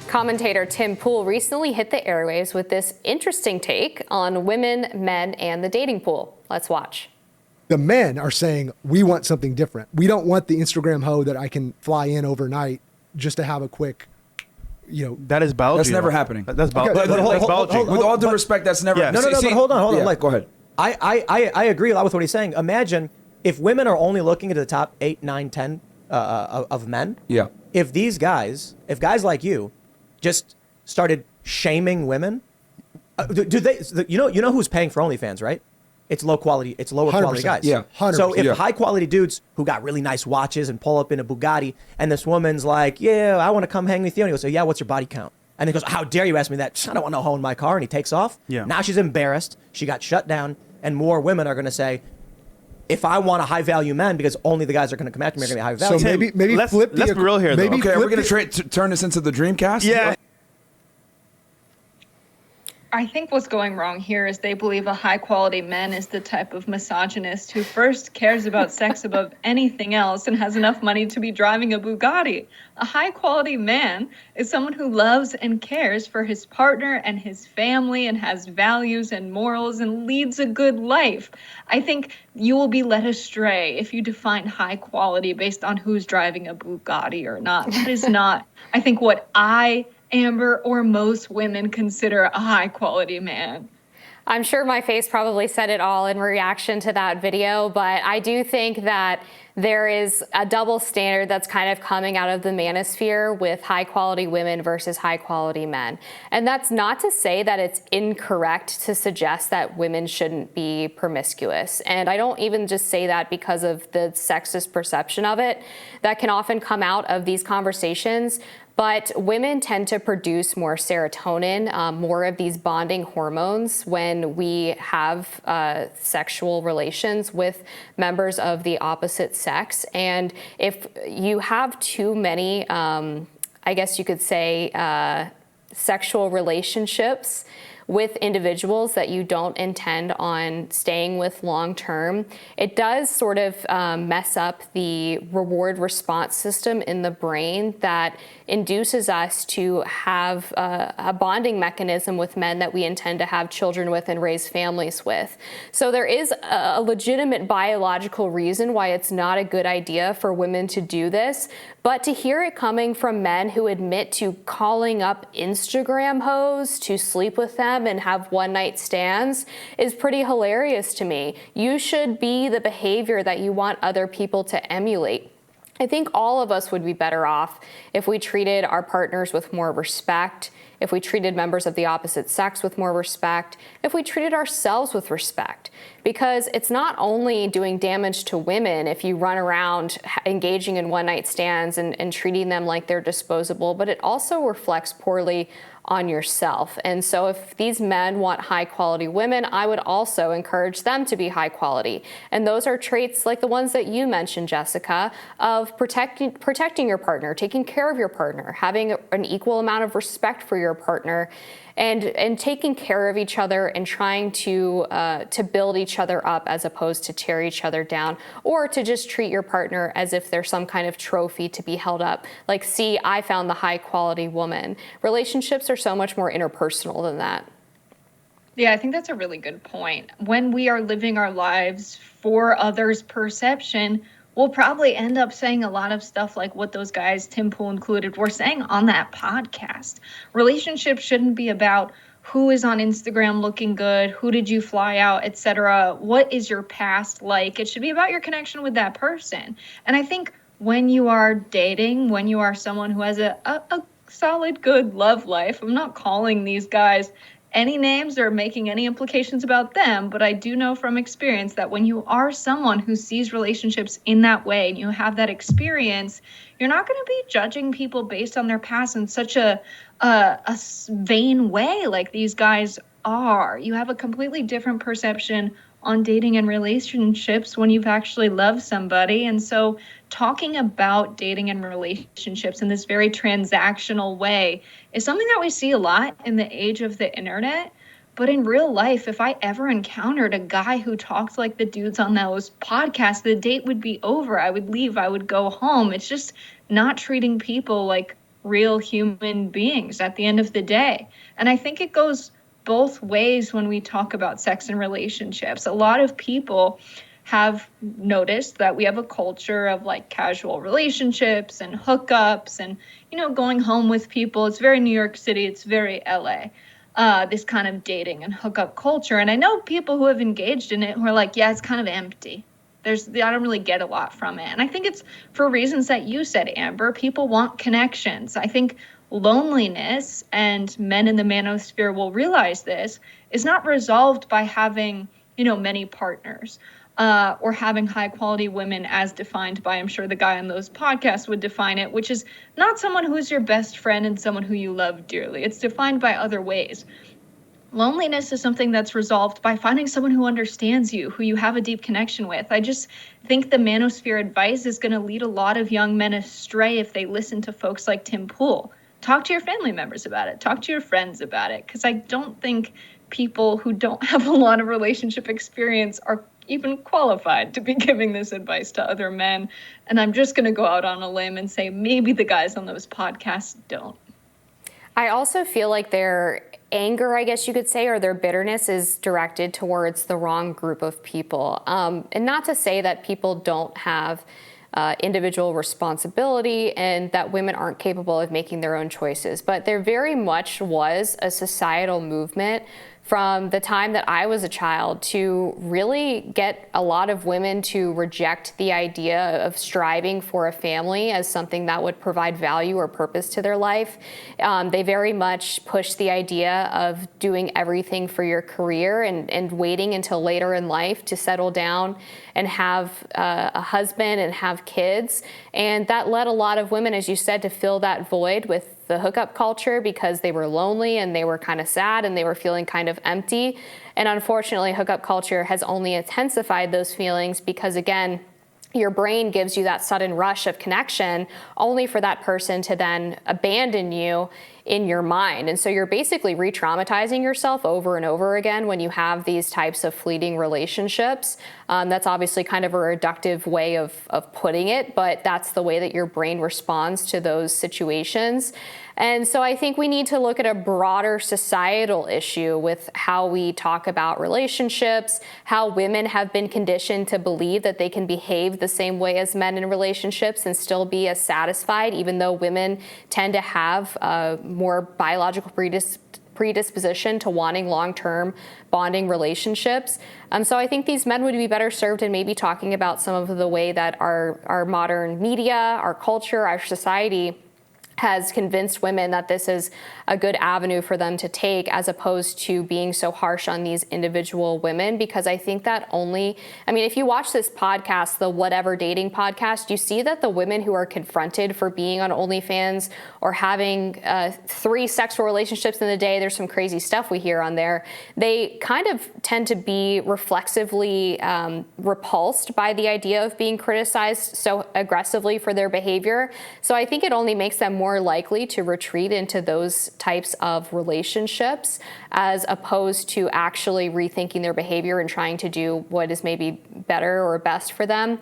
Commentator Tim Pool recently hit the airwaves with this interesting take on women, men, and the dating pool. Let's watch. The men are saying, we want something different. We don't want the Instagram hoe that I can fly in overnight just to have a quick, That is biology. That's never happening. That's biology. With all due respect, that's never. Yeah. No, but hold on. Like, go ahead. I agree a lot with what he's saying. Imagine if women are only looking at the top 8, 9, 10 of men. Yeah. If guys like you just started shaming women, do they? You know who's paying for OnlyFans, right? It's lower quality guys. Yeah. 100%. So if high quality dudes who got really nice watches and pull up in a Bugatti, and this woman's like, yeah, I want to come hang with you, and he goes, so yeah, what's your body count? And he goes, how dare you ask me that? I don't want no hoe in my car. And he takes off. Yeah. Now she's embarrassed. She got shut down, and more women are going to say, if I want a high value man, because only the guys are going to come after me are going to be high value. So maybe let's flip be real here. Maybe Okay, are we going to turn this into the Dreamcast? Yeah. I think what's going wrong here is they believe a high-quality man is the type of misogynist who first cares about sex above anything else and has enough money to be driving a Bugatti. A high-quality man is someone who loves and cares for his partner and his family and has values and morals and leads a good life. I think you will be led astray if you define high quality based on who's driving a Bugatti or not. That is not, I think, what Amber, or most women consider a high-quality man. I'm sure my face probably said it all in reaction to that video, but I do think that there is a double standard that's kind of coming out of the manosphere with high-quality women versus high-quality men. And that's not to say that it's incorrect to suggest that women shouldn't be promiscuous. And I don't even just say that because of the sexist perception of it that can often come out of these conversations. But women tend to produce more serotonin, more of these bonding hormones when we have sexual relations with members of the opposite sex. And if you have too many, I guess you could say, sexual relationships with individuals that you don't intend on staying with long term, it does sort of mess up the reward response system in the brain that induces us to have a bonding mechanism with men that we intend to have children with and raise families with. So there is a legitimate biological reason why it's not a good idea for women to do this, but to hear it coming from men who admit to calling up Instagram hoes to sleep with them and have one-night stands is pretty hilarious to me. You should be the behavior that you want other people to emulate. I think all of us would be better off if we treated our partners with more respect, if we treated members of the opposite sex with more respect, if we treated ourselves with respect. Because it's not only doing damage to women if you run around engaging in one-night stands and treating them like they're disposable, but it also reflects poorly on yourself. And so if these men want high quality women, I would also encourage them to be high quality. And those are traits like the ones that you mentioned, Jessica, of protecting your partner, taking care of your partner, having an equal amount of respect for your partner, and taking care of each other and trying to build each other up as opposed to tear each other down, or to just treat your partner as if they're some kind of trophy to be held up. Like, see, I found the high quality woman. Relationships are so much more interpersonal than that. Yeah, I think that's a really good point. When we are living our lives for others' perception, we'll probably end up saying a lot of stuff like what those guys, Tim Pool included, were saying on that podcast. Relationships shouldn't be about who is on Instagram looking good, who did you fly out, etc. What is your past like? It should be about your connection with that person. And I think when you are dating, when you are someone who has a solid, good love life, I'm not calling these guys any names or making any implications about them, but I do know from experience that when you are someone who sees relationships in that way and you have that experience, you're not going to be judging people based on their past in such a vain way like these guys are. You have a completely different perception on dating and relationships when you've actually loved somebody. And so talking about dating and relationships in this very transactional way is something that we see a lot in the age of the internet. But in real life, if I ever encountered a guy who talked like the dudes on those podcasts, the date would be over. I would leave. I would go home. It's just not treating people like real human beings at the end of the day. And I think it goes both ways when we talk about sex and relationships. A lot of people have noticed that we have a culture of like casual relationships and hookups and, going home with people. It's very New York City. It's very LA, this kind of dating and hookup culture. And I know people who have engaged in it who are like, yeah, it's kind of empty. I don't really get a lot from it. And I think it's for reasons that you said, Amber. People want connections. I think loneliness, and men in the manosphere will realize this, is not resolved by having, many partners. Or having high quality women as defined by, I'm sure the guy on those podcasts would define it, which is not someone who's your best friend and someone who you love dearly. It's defined by other ways. Loneliness is something that's resolved by finding someone who understands you, who you have a deep connection with. I just think the manosphere advice is going to lead a lot of young men astray if they listen to folks like Tim Pool. Talk to your family members about it. Talk to your friends about it. Because I don't think people who don't have a lot of relationship experience are even qualified to be giving this advice to other men. And I'm just going to go out on a limb and say maybe the guys on those podcasts don't. I also feel like their anger, I guess you could say, or their bitterness is directed towards the wrong group of people. And not to say that people don't have individual responsibility and that women aren't capable of making their own choices, but there very much was a societal movement from the time that I was a child to really get a lot of women to reject the idea of striving for a family as something that would provide value or purpose to their life. They very much pushed the idea of doing everything for your career and waiting until later in life to settle down and have a husband and have kids. And that led a lot of women, as you said, to fill that void with the hookup culture because they were lonely and they were kind of sad and they were feeling kind of empty. And unfortunately, hookup culture has only intensified those feelings because, again, your brain gives you that sudden rush of connection only for that person to then abandon you in your mind. And so you're basically re-traumatizing yourself over and over again when you have these types of fleeting relationships. That's obviously kind of a reductive way of putting it, but that's the way that your brain responds to those situations. And so I think we need to look at a broader societal issue with how we talk about relationships, how women have been conditioned to believe that they can behave the same way as men in relationships and still be as satisfied, even though women tend to have more biological predisposition to wanting long-term bonding relationships. So I think these men would be better served in maybe talking about some of the way that our modern media, our culture, our society has convinced women that this is a good avenue for them to take, as opposed to being so harsh on these individual women. Because I think that if you watch this podcast, the Whatever Dating podcast, you see that the women who are confronted for being on OnlyFans or having 3 sexual relationships in the day, there's some crazy stuff we hear on there, they kind of tend to be reflexively repulsed by the idea of being criticized so aggressively for their behavior. So I think it only makes them more likely to retreat into those types of relationships as opposed to actually rethinking their behavior and trying to do what is maybe better or best for them.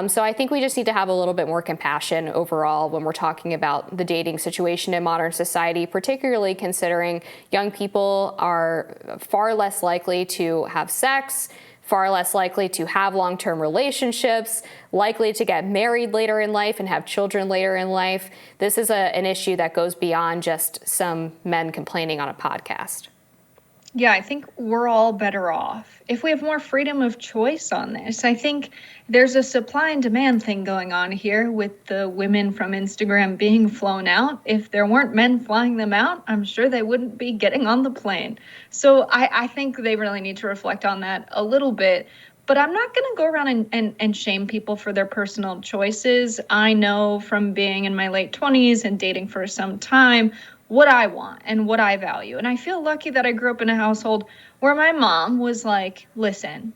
So I think we just need to have a little bit more compassion overall when we're talking about the dating situation in modern society, particularly considering young people are far less likely to have sex, far less likely to have long-term relationships, likely to get married later in life and have children later in life. This is an issue that goes beyond just some men complaining on a podcast. Yeah, I think we're all better off if we have more freedom of choice on this. I think there's a supply and demand thing going on here with the women from Instagram being flown out. If there weren't men flying them out, I'm sure they wouldn't be getting on the plane. So I think they really need to reflect on that a little bit. But I'm not going to go around and shame people for their personal choices. I know from being in my late 20s and dating for some time what I want and what I value. And I feel lucky that I grew up in a household where my mom was like, listen,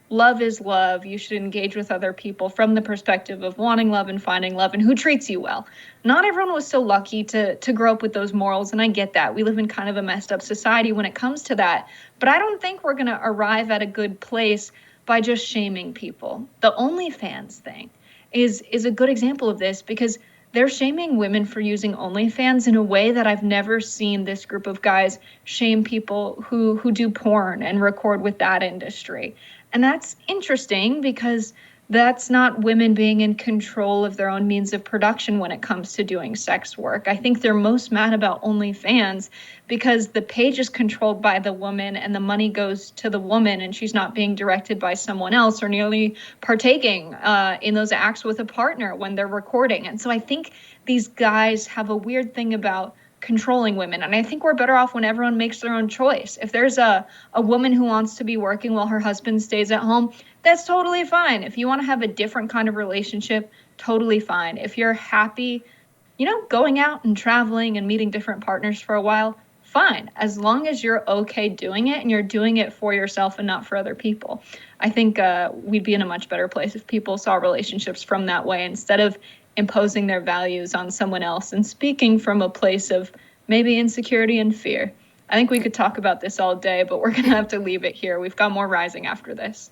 love is love. You should engage with other people from the perspective of wanting love and finding love and who treats you well. Not everyone was so lucky to grow up with those morals, and I get that. We live in kind of a messed up society when it comes to that. But I don't think we're going to arrive at a good place by just shaming people. The OnlyFans thing is a good example of this, because they're shaming women for using OnlyFans in a way that I've never seen this group of guys shame people who do porn and record with that industry. And that's interesting because that's not women being in control of their own means of production when it comes to doing sex work. I think they're most mad about OnlyFans because the page is controlled by the woman and the money goes to the woman and she's not being directed by someone else or nearly partaking in those acts with a partner when they're recording. And so I think these guys have a weird thing about controlling women. And I think we're better off when everyone makes their own choice. If there's a woman who wants to be working while her husband stays at home, that's totally fine. If you want to have a different kind of relationship, totally fine. If you're happy, going out and traveling and meeting different partners for a while, fine. As long as you're okay doing it and you're doing it for yourself and not for other people. I think we'd be in a much better place if people saw relationships from that way instead of imposing their values on someone else and speaking from a place of maybe insecurity and fear. I think we could talk about this all day, but we're going to have to leave it here. We've got more rising after this.